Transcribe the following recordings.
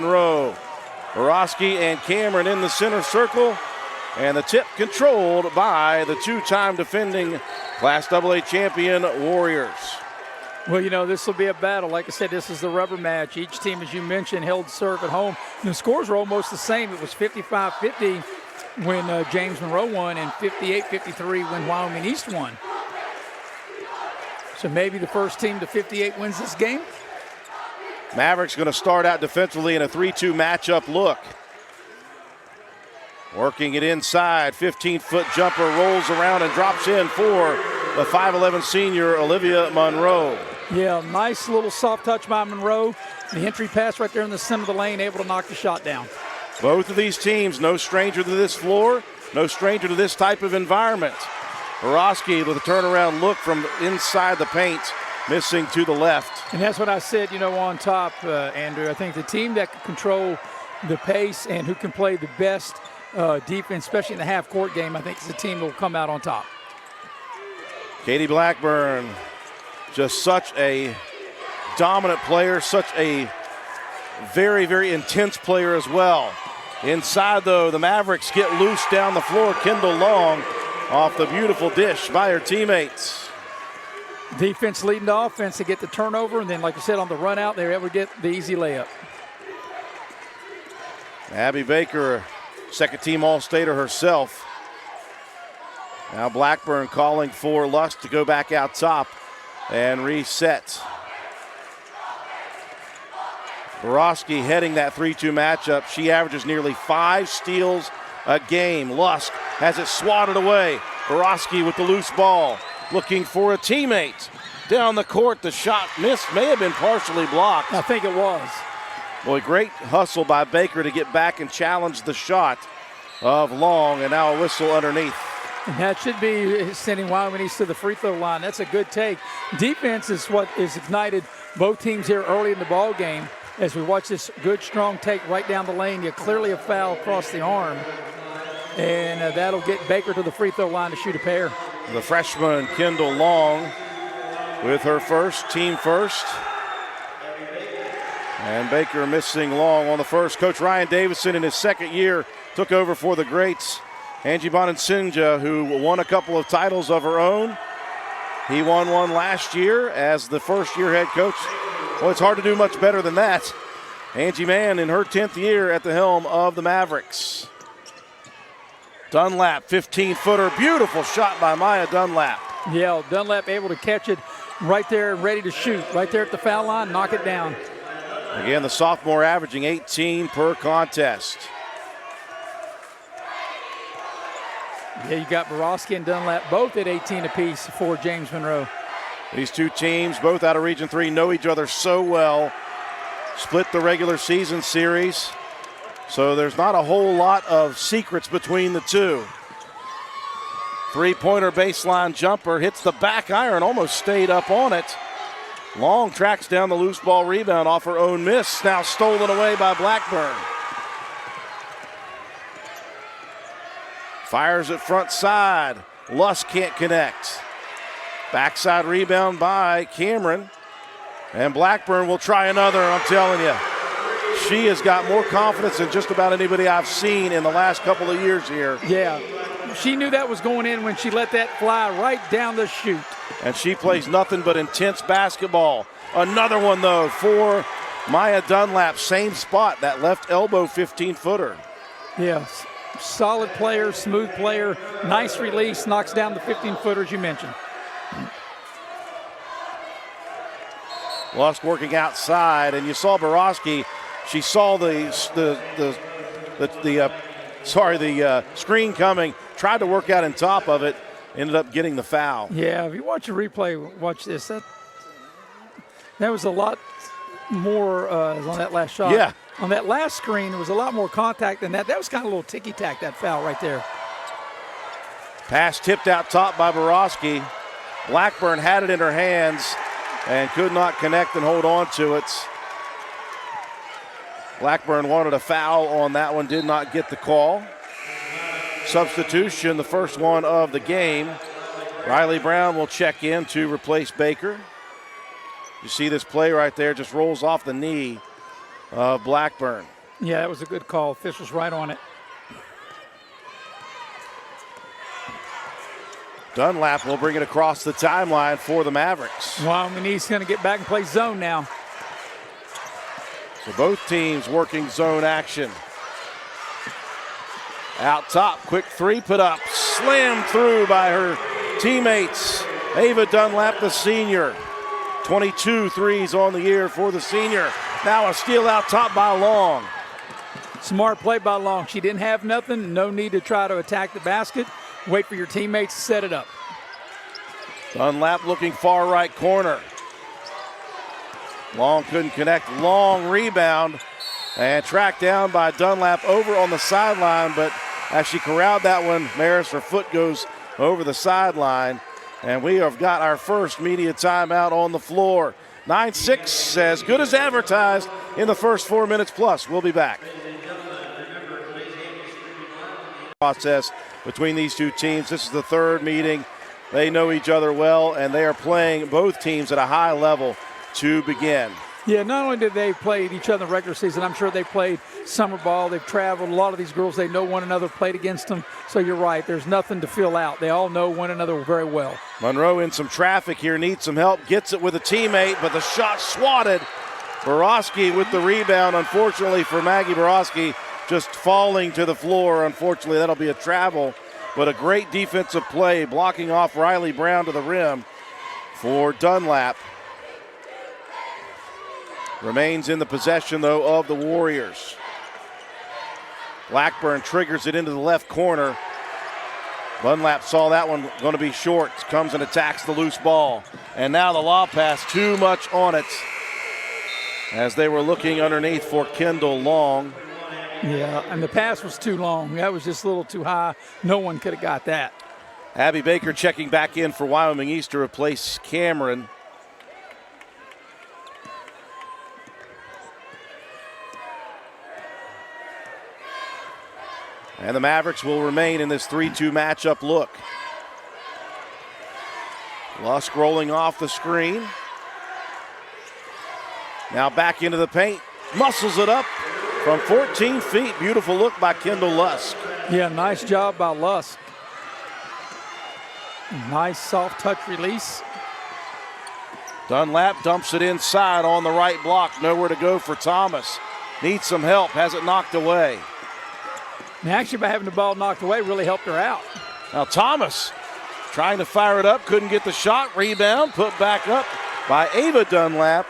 Monroe. Borowski and Cameron in the center circle. And the tip controlled by the two-time defending Class AA champion Warriors. Well, you know, this will be a battle. Like I said, this is the rubber match. Each team, as you mentioned, held serve at home. And the scores were almost the same. It was 55-50 when James Monroe won and 58-53 when Wyoming East won. So maybe the first team to 58 wins this game. Mavericks going to start out defensively in a 3-2 matchup look. Working it inside, 15-foot jumper rolls around and drops in for the 5'11 senior Olivia Monroe. Yeah, nice little soft touch by Monroe. The entry pass right there in the center of the lane, able to knock the shot down. Both of these teams, no stranger to this floor, no stranger to this type of environment. Borowski with a turnaround look from inside the paint, missing to the left. And that's what I said, you know, on top, Andrew. I think the team that can control the pace and who can play the best defense, especially in the half-court game, I think is the team that will come out on top. Katie Blackburn, just such a dominant player, such a very, very intense player as well. Inside, though, the Mavericks get loose down the floor. Kendall Long off the beautiful dish by her teammates. Defense leading the offense to get the turnover, and then, like you said, on the run out, they're able to get the easy layup. Abby Baker, second-team All-Stater herself. Now Blackburn calling for Lusk to go back out top and reset. Borowski heading that 3-2 matchup. She averages nearly 5 steals a game. Lusk has it swatted away. Borowski with the loose ball, looking for a teammate. Down the court, the shot missed, may have been partially blocked. I think it was. Boy, great hustle by Baker to get back and challenge the shot of Long, and now a whistle underneath. And that should be sending Wyoming East to the free throw line. That's a good take. Defense is what is ignited both teams here early in the ball game. As we watch this good, strong take right down the lane, you clearly a foul across the arm. And that'll get Baker to the free throw line to shoot a pair. The freshman, Kendall Long, with her first, team first. And Baker missing Long on the first. Coach Ryan Davison in his second year took over for the greats. Angie Bonansinja, who won a couple of titles of her own. He won one last year as the first-year head coach. Well, it's hard to do much better than that. Angie Mann in her 10th year at the helm of the Mavericks. Dunlap, 15-footer, beautiful shot by Mya Dunlap. Yeah, Dunlap able to catch it right there, ready to shoot. Right there at the foul line, knock it down. Again, the sophomore averaging 18 per contest. Yeah, you got Borowski and Dunlap both at 18 apiece for James Monroe. These two teams, both out of Region 3, know each other so well. Split the regular season series. So there's not a whole lot of secrets between the two. Three-pointer baseline jumper hits the back iron, almost stayed up on it. Long tracks down the loose ball rebound off her own miss, now stolen away by Blackburn. Fires it front side. Lusk can't connect. Backside rebound by Cameron. And Blackburn will try another, I'm telling you. She has got more confidence than just about anybody I've seen in the last couple of years here. Yeah, she knew that was going in when she let that fly right down the chute. And she plays nothing but intense basketball. Another one, though, for Mya Dunlap. Same spot, that left elbow 15-footer. Yes, solid player, smooth player, nice release, knocks down the 15-footer as you mentioned. Lusk working outside, and you saw Borowski. She saw the screen coming, tried to work out on top of it, ended up getting the foul. Yeah, if you watch a replay, watch this. That was a lot more on that last shot. Yeah. On that last screen, there was a lot more contact than that. That was kind of a little ticky-tack, that foul right there. Pass tipped out top by Borowski. Blackburn had it in her hands and could not connect and hold on to it. Blackburn wanted a foul on that one, did not get the call. Substitution, the first one of the game. Riley Brown will check in to replace Baker. You see this play right there, just rolls off the knee of Blackburn. Yeah, that was a good call. Officials right on it. Dunlap will bring it across the timeline for the Mavericks. Wyoming East going to get back and play zone now. So both teams working zone action. Out top, quick three put up, slammed through by her teammates. Ava Dunlap, the senior. 22 threes on the year for the senior. Now a steal out top by Long. Smart play by Long. She didn't have nothing. No need to try to attack the basket. Wait for your teammates to set it up. Dunlap looking far right corner. Long couldn't connect. Long rebound and tracked down by Dunlap over on the sideline, but as she corralled that one, Maris, her foot goes over the sideline, and we have got our first media timeout on the floor. 9-6, as good as advertised in the first 4 minutes plus. We'll be back. Process between these two teams. This is the third meeting. They know each other well, and they are playing both teams at a high level to begin. Yeah, not only did they play each other in the regular season, I'm sure they played summer ball. They've traveled. A lot of these girls, they know one another, played against them. So you're right. There's nothing to fill out. They all know one another very well. Monroe in some traffic here, needs some help, gets it with a teammate, but the shot swatted. Borowski with the rebound, unfortunately for Maggie Borowski, just falling to the floor. Unfortunately, that'll be a travel, but a great defensive play, blocking off Riley Brown to the rim for Dunlap. Remains in the possession, though, of the Warriors. Blackburn triggers it into the left corner. Dunlap saw that one going to be short. Comes and attacks the loose ball. And now the lob pass, too much on it, as they were looking underneath for Kendall Long. Yeah, and the pass was too long. That was just a little too high. No one could have got that. Abby Baker checking back in for Wyoming East to replace Cameron. And the Mavericks will remain in this 3-2 matchup look. Lusk rolling off the screen. Now back into the paint. Muscles it up from 14 feet. Beautiful look by Kendall Lusk. Yeah, nice job by Lusk. Nice soft touch release. Dunlap dumps it inside on the right block. Nowhere to go for Thomas. Needs some help. Has it knocked away. And actually, by having the ball knocked away really helped her out. Now Thomas trying to fire it up. Couldn't get the shot. Rebound put back up by Ava Dunlap.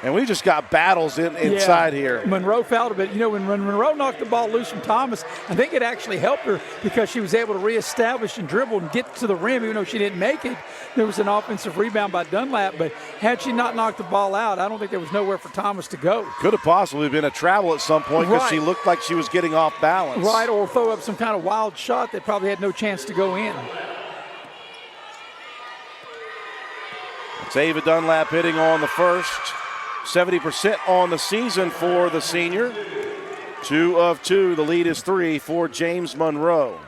And we just got battles inside here. Monroe fouled a bit. You know, when Monroe knocked the ball loose from Thomas, I think it actually helped her because she was able to reestablish and dribble and get to the rim, even though she didn't make it. There was an offensive rebound by Dunlap, but had she not knocked the ball out, I don't think there was nowhere for Thomas to go. Could have possibly been a travel at some point because she looked like she was getting off balance. Right, or throw up some kind of wild shot that probably had no chance to go in. It's Ava Dunlap hitting on the first. 70% on the season for the senior. 2 of 2. The lead is 3 for James Monroe.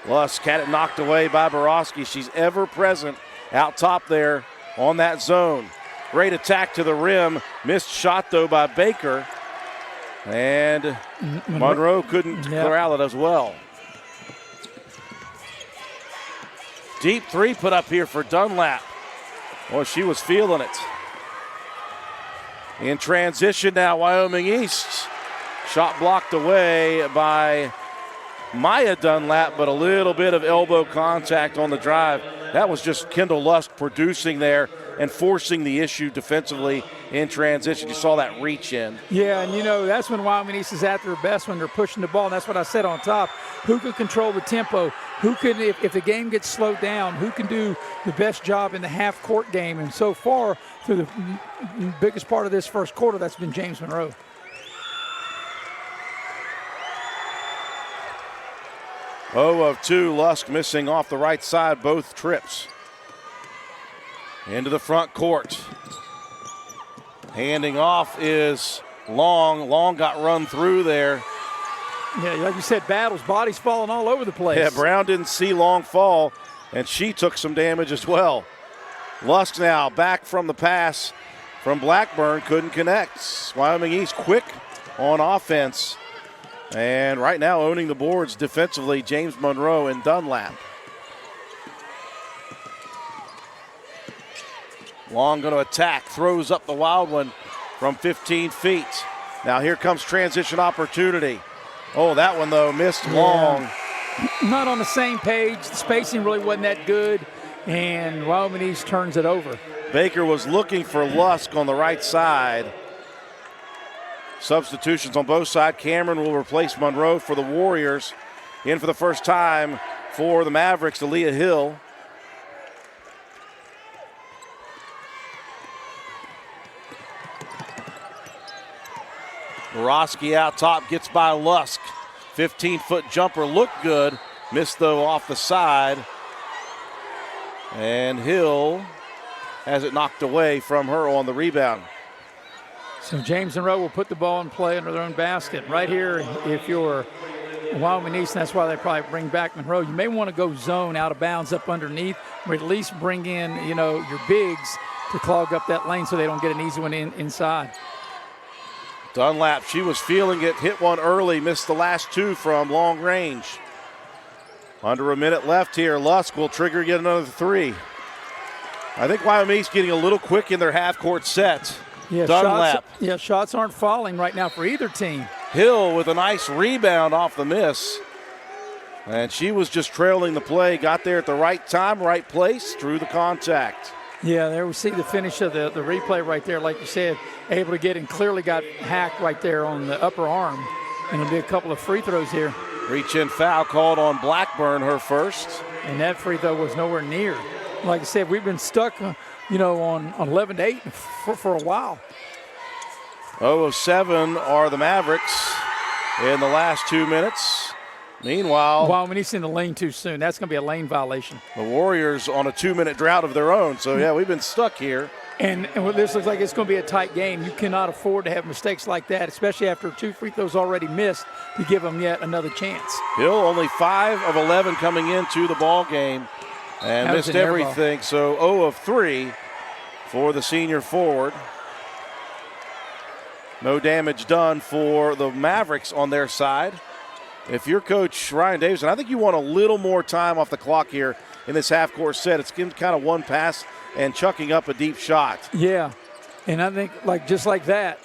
Lusk had it knocked away by Borowski. She's ever present out top there on that zone. Great attack to the rim. Missed shot, though, by Baker. And Monroe couldn't corral it as well. Deep three put up here for Dunlap. Oh, she was feeling it. In transition now, Wyoming East. Shot blocked away by Mya Dunlap, but a little bit of elbow contact on the drive. That was just Kendall Lusk producing there and forcing the issue defensively in transition. You saw that reach in. Yeah, and you know, that's when Wyoming East is at their best, when they're pushing the ball, and that's what I said on top. Who can control the tempo? Who can, if the game gets slowed down, who can do the best job in the half-court game? And so far, through the biggest part of this first quarter, that's been James Monroe. Oh of 2, Lusk missing off the right side both trips. Into the front court. Handing off is Long. Long got run through there. Yeah, like you said, battles, bodies falling all over the place. Yeah, Brown didn't see Long fall, and she took some damage as well. Lusk now back from the pass from Blackburn, couldn't connect. Wyoming East quick on offense. And right now owning the boards defensively, James Monroe and Dunlap. Long going to attack, throws up the wild one from 15 feet. Now here comes transition opportunity. Oh, that one though, missed long. Not on the same page. The spacing really wasn't that good, and Wyoming East turns it over. Baker was looking for Lusk on the right side. Substitutions on both sides. Cameron will replace Monroe for the Warriors. In for the first time for the Mavericks, Aaliyah Hill. Borowski out top, gets by Lusk. 15-foot jumper looked good. Missed, though, off the side. And Hill has it knocked away from her on the rebound. So James Monroe will put the ball in play under their own basket. Right here, if you're Wyoming East, and that's why they probably bring back Monroe, you may want to go zone out of bounds up underneath, or at least bring in, your bigs to clog up that lane so they don't get an easy one inside. Dunlap, she was feeling it, hit one early, missed the last two from long range. Under a minute left here. Lusk will trigger yet another three. I think Wyoming East getting a little quick in their half-court sets. Yeah, Dunlap. Shots aren't falling right now for either team. Hill with a nice rebound off the miss. And she was just trailing the play, got there at the right time, right place, drew the contact. Yeah, there we see the finish of the replay right there, like you said, able to get and clearly got hacked right there on the upper arm. And it'll be a couple of free throws here. Reach-in foul called on Blackburn, her first. And that free throw was nowhere near. Like I said, we've been stuck, on 11-8 for a while. 0 of 7 are the Mavericks in the last 2 minutes. Meanwhile, Wyoming East in the lane too soon. That's going to be a lane violation. The Warriors on a 2-minute drought of their own. So, yeah, we've been stuck here. And this looks like it's going to be a tight game. You cannot afford to have mistakes like that, especially after 2 free throws already missed, to give them yet another chance. Hill only 5 of 11 coming into the ball game and missed everything. So 0 of 3 for the senior forward. No damage done for the Mavericks on their side. If you're Coach Ryan Davison, I think you want a little more time off the clock here in this half-court set. It's kind of one pass and chucking up a deep shot. Yeah, and I think just like that,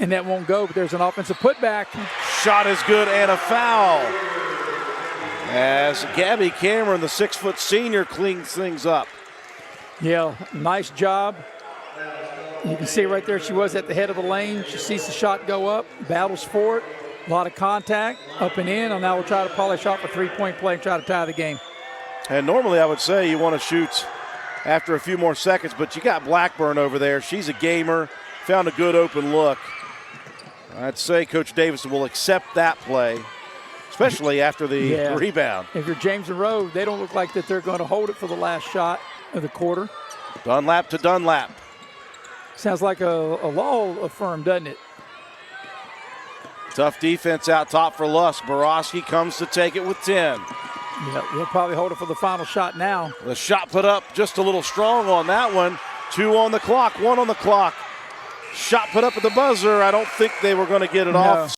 and that won't go, but there's an offensive putback. Shot is good and a foul. As Gabby Cameron, the 6-foot senior, cleans things up. Yeah, nice job. You can see right there she was at the head of the lane. She sees the shot go up, battles for it. A lot of contact, up and in, and now we'll try to polish off a three-point play and try to tie the game. And normally I would say you want to shoot after a few more seconds, but you got Blackburn over there. She's a gamer, found a good open look. I'd say Coach Davison will accept that play, especially after the rebound. If you're James Monroe, they don't look like that they're going to hold it for the last shot of the quarter. Dunlap to Dunlap. Sounds like a law firm, doesn't it? Tough defense out top for Lusk. Borowski comes to take it with 10. Yeah, he'll probably hold it for the final shot now. The shot put up just a little strong on that one. 2 on the clock, 1 on the clock. Shot put up at the buzzer. I don't think they were going to get it off.